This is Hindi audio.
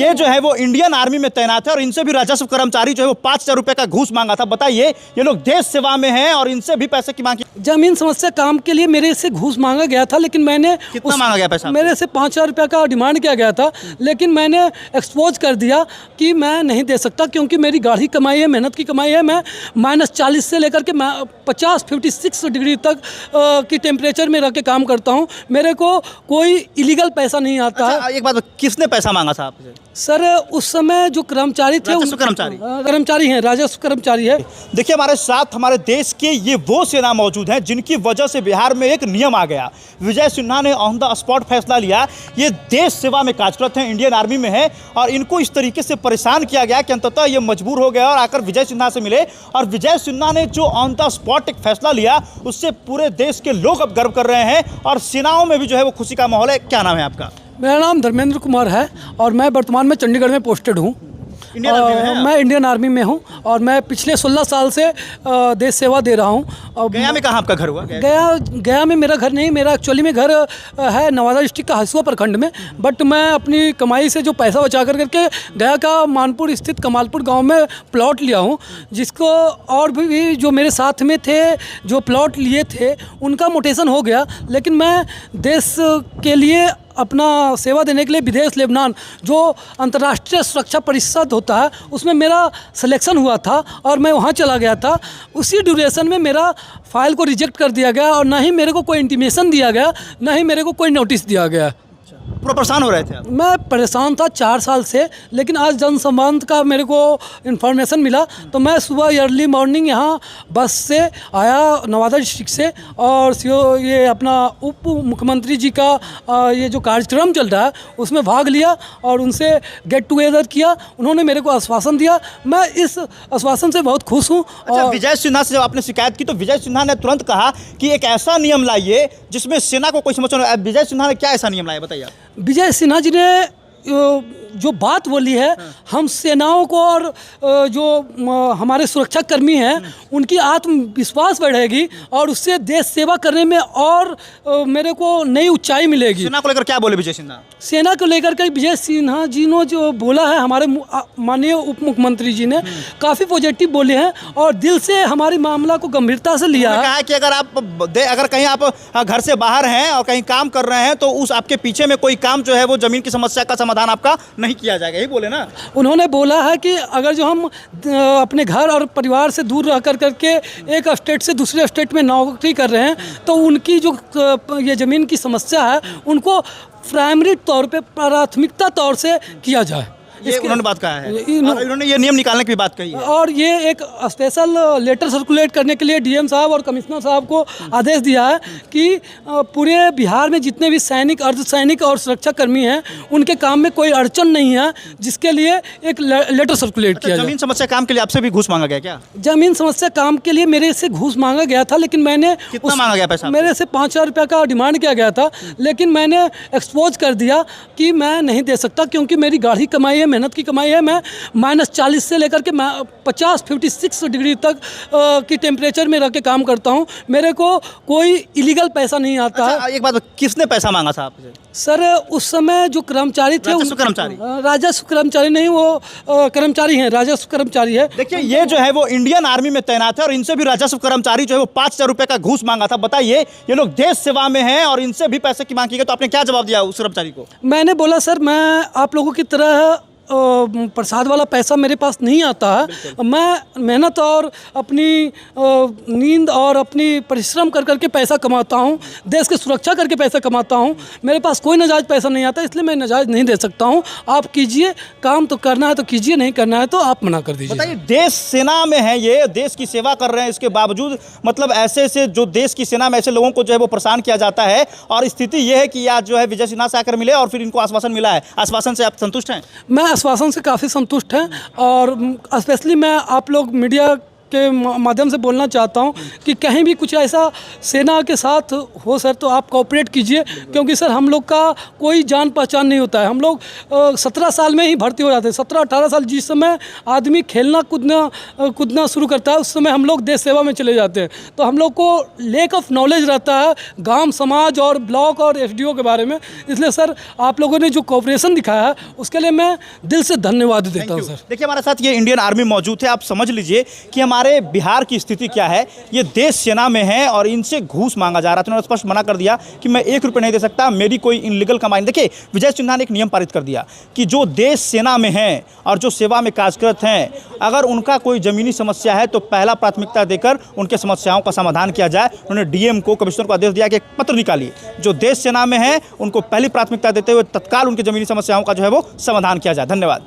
ये जो है वो इंडियन आर्मी में तैनात है और इनसे भी राजस्व कर्मचारी जो है वो 5,000 रुपए का घूस मांगा था। बताइए, ये लोग देश सेवा में हैं और इनसे भी पैसे की मांग की। जमीन समस्या काम के लिए मेरे से घूस मांगा गया था, लेकिन मैंने कितना मांगा गया पैसा? मेरे से 5,000 रुपये का डिमांड किया गया था, लेकिन मैंने एक्सपोज कर दिया कि मैं नहीं दे सकता क्योंकि मेरी गाढ़ी कमाई है, मेहनत की कमाई है। मैं -40 से लेकर के 56 डिग्री तक की टेम्परेचर में रह के काम करता हूँ। मेरे को कोई इलीगल पैसा नहीं आता है। अच्छा, एक बात, किसने पैसा मांगा था आपसे? सर, उस समय जो कर्मचारी थे, राजस्व कर्मचारी कर्मचारी हैं, राजस्व कर्मचारी है। देखिए, हमारे साथ हमारे देश के ये वो सेना मौजूद हैं जिनकी वजह से बिहार में एक नियम आ गया। विजय सिन्हा ने ऑन द स्पॉट फैसला लिया। ये देश सेवा में कार्यरत हैं, इंडियन आर्मी में है और इनको इस तरीके से परेशान किया गया कि अंततः ये मजबूर हो गया और आकर विजय सिन्हा से मिले। और विजय सिन्हा ने जो ऑन द स्पॉट एक फैसला लिया, उससे पूरे देश के लोग अब गर्व कर रहे हैं और सेनाओं में भी जो है वो खुशी का माहौल है। क्या नाम है आपका? मेरा नाम धर्मेंद्र कुमार है और मैं वर्तमान में चंडीगढ़ में पोस्टेड हूँ। मैं इंडियन आर्मी में हूँ और मैं पिछले 16 साल से देश सेवा दे रहा हूँ। गया में कहाँ आपका घर हुआ? गया में मेरा घर नहीं, मेरा एक्चुअली में घर है नवादा डिस्ट्रिक्ट का हसुआ प्रखंड में, बट मैं अपनी कमाई से जो पैसा बचा करके गया का मानपुर स्थित कमालपुर गांव में प्लॉट लिया हूँ, जिसको और भी जो मेरे साथ में थे जो प्लॉट लिए थे उनका मोटेशन हो गया, लेकिन मैं देश के लिए अपना सेवा देने के लिए विदेश लेबनान जो अंतर्राष्ट्रीय सुरक्षा परिषद होता है उसमें मेरा सिलेक्शन हुआ था और मैं वहाँ चला गया था। उसी ड्यूरेशन में मेरा फाइल को रिजेक्ट कर दिया गया और ना ही मेरे को कोई इंटीमेशन दिया गया, ना ही मेरे को कोई नोटिस दिया गया। पूरा परेशान हो रहे थे आप? मैं परेशान था 4 साल से, लेकिन आज जनसंबंध का मेरे को इन्फॉर्मेशन मिला तो मैं सुबह अर्ली मॉर्निंग यहाँ बस से आया नवादा डिस्ट्रिक्ट से और ये अपना उप मुख्यमंत्री जी का ये जो कार्यक्रम चल रहा है उसमें भाग लिया और उनसे गेट टुगेदर किया। उन्होंने मेरे को आश्वासन दिया, मैं इस आश्वासन से बहुत खुश हूँ। अच्छा, विजय सिन्हा से जब आपने शिकायत की तो विजय सिन्हा ने तुरंत कहा कि एक ऐसा नियम लाइए जिसमें सेना को कोई समस्या नहीं। विजय सिन्हा ने क्या ऐसा नियम लाया, बताइए? विजय सिन्हा जी ने जो बात बोली है, हम सेनाओं को और जो हमारे सुरक्षा कर्मी हैं उनकी आत्मविश्वास बढ़ेगी और उससे देश सेवा करने में और मेरे को नई ऊंचाई मिलेगी। सेना को लेकर क्या बोले विजय सिन्हा? सेना को लेकर के विजय सिन्हा जी ने जो बोला है, हमारे माननीय उप मुख्यमंत्री जी ने काफ़ी पॉजिटिव बोले हैं और दिल से हमारे मामला को गंभीरता से लिया है। कहा है कि अगर कहीं आप घर से बाहर हैं और कहीं काम कर रहे हैं तो उस आपके पीछे में कोई काम जो है वो जमीन की समस्या का समाधान आपका नहीं किया जाएगा, यही बोले ना? उन्होंने बोला है कि अगर जो हम अपने घर और परिवार से दूर रह करके एक स्टेट से दूसरे स्टेट में नौकरी कर रहे हैं तो उनकी जो ये ज़मीन की समस्या है उनको प्राइमरी तौर पे प्राथमिकता तौर से किया जाए। ये उन्होंने बात कहा है, इन्होंने ये नियम निकालने की बात कही है और ये एक स्पेशल लेटर सर्कुलेट करने के लिए डीएम साहब और कमिश्नर साहब को आदेश दिया है कि पूरे बिहार में जितने भी सैनिक, अर्धसैनिक और सुरक्षा कर्मी हैं उनके काम में कोई अड़चन नहीं है, जिसके लिए एक लेटर सर्कुलेट किया जाए। जमीन समस्या काम के लिए आपसे भी घूस मांगा गया क्या? जमीन समस्या काम के लिए मेरे से घूस मांगा गया था, लेकिन मैंने कितना मांगा गया पैसा? मेरे से 5,000 रुपये का डिमांड किया गया था, लेकिन मैंने एक्सपोज कर दिया कि मैं नहीं दे सकता क्योंकि मेरी गाढ़ी कमाई है, मेहनत की कमाई है। मैं -40 से लेकर के 56 डिग्री तक की टेम्परेचर में रह के काम करता हूँ। मेरे को कोई इलीगल पैसा नहीं आता है। अच्छा, एक बात, किसने पैसा मांगा था आपसे? सर, उस समय जो कर्मचारी थे, राजस्व कर्मचारी नहीं, वो कर्मचारी हैं, राजस्व कर्मचारी है। देखिए, ये जो है वो इंडियन आर्मी में तैनात है और इनसे भी राजस्व कर्मचारी जो है वो 5,000 रुपए का घूस मांगा था। बताइए, ये लोग देश सेवा में हैं और इनसे भी पैसे की मांग की गई, तो आपने क्या जवाब दिया उस कर्मचारी को? मैंने बोला, सर, मैं आप लोगों की तरह प्रसाद वाला पैसा मेरे पास नहीं आता है। मैं मेहनत और अपनी नींद और अपनी परिश्रम कर करके पैसा कमाता हूँ, देश की सुरक्षा करके पैसा कमाता हूँ। मेरे पास कोई नाजायज़ पैसा नहीं आता, इसलिए मैं नाजायज़ नहीं दे सकता हूँ। आप कीजिए, काम तो करना है तो कीजिए, नहीं करना है तो आप मना कर दीजिए। बताइए, देश सेना में है, ये देश की सेवा कर रहे हैं, इसके बावजूद मतलब ऐसे जो देश की सेना में ऐसे लोगों को जो है वो परेशान किया जाता है और स्थिति ये है कि आज जो है विजय सिन्हा से आकर मिले और फिर इनको आश्वासन मिला है। आश्वासन से आप संतुष्ट हैं? मैं आश्वासन से काफ़ी संतुष्ट हैं और स्पेशली मैं आप लोग मीडिया के माध्यम से बोलना चाहता हूं कि कहीं भी कुछ ऐसा सेना के साथ हो सर तो आप कोऑपरेट कीजिए, क्योंकि सर हम लोग का कोई जान पहचान नहीं होता है। हम लोग 17 साल में ही भर्ती हो जाते हैं। 17-18 साल जिस समय आदमी खेलना कूदना शुरू करता है उस समय हम लोग देश सेवा में चले जाते हैं। तो हम लोग को लैक ऑफ नॉलेज रहता है गांव समाज और ब्लॉक और एसडीओ के बारे में। इसलिए सर आप लोगों ने जो कोऑपरेशन दिखाया है उसके लिए मैं दिल से धन्यवाद देता हूं सर। देखिए हमारे साथ ये इंडियन आर्मी मौजूद है। आप समझ लीजिए कि हमारे बिहार की स्थिति क्या है। ये देश सेना में है और इनसे घूस मांगा जा रहा था। उन्होंने स्पष्ट मना कर दिया कि मैं 1 रुपये नहीं दे सकता, मेरी कोई इनलीगल कमाई। देखिए विजय सिन्हा ने एक नियम पारित कर दिया कि जो देश सेना में हैं और जो सेवा में कार्यरत हैं, अगर उनका कोई ज़मीनी समस्या है तो पहला प्राथमिकता देकर उनके समस्याओं का समाधान किया जाए। उन्होंने डीएम को, कमिश्नर को आदेश दिया कि एक पत्र निकालिए, जो देश सेना में है उनको पहली प्राथमिकता देते हुए तत्काल उनकी ज़मीनी समस्याओं का जो है वो समाधान किया जाए। धन्यवाद।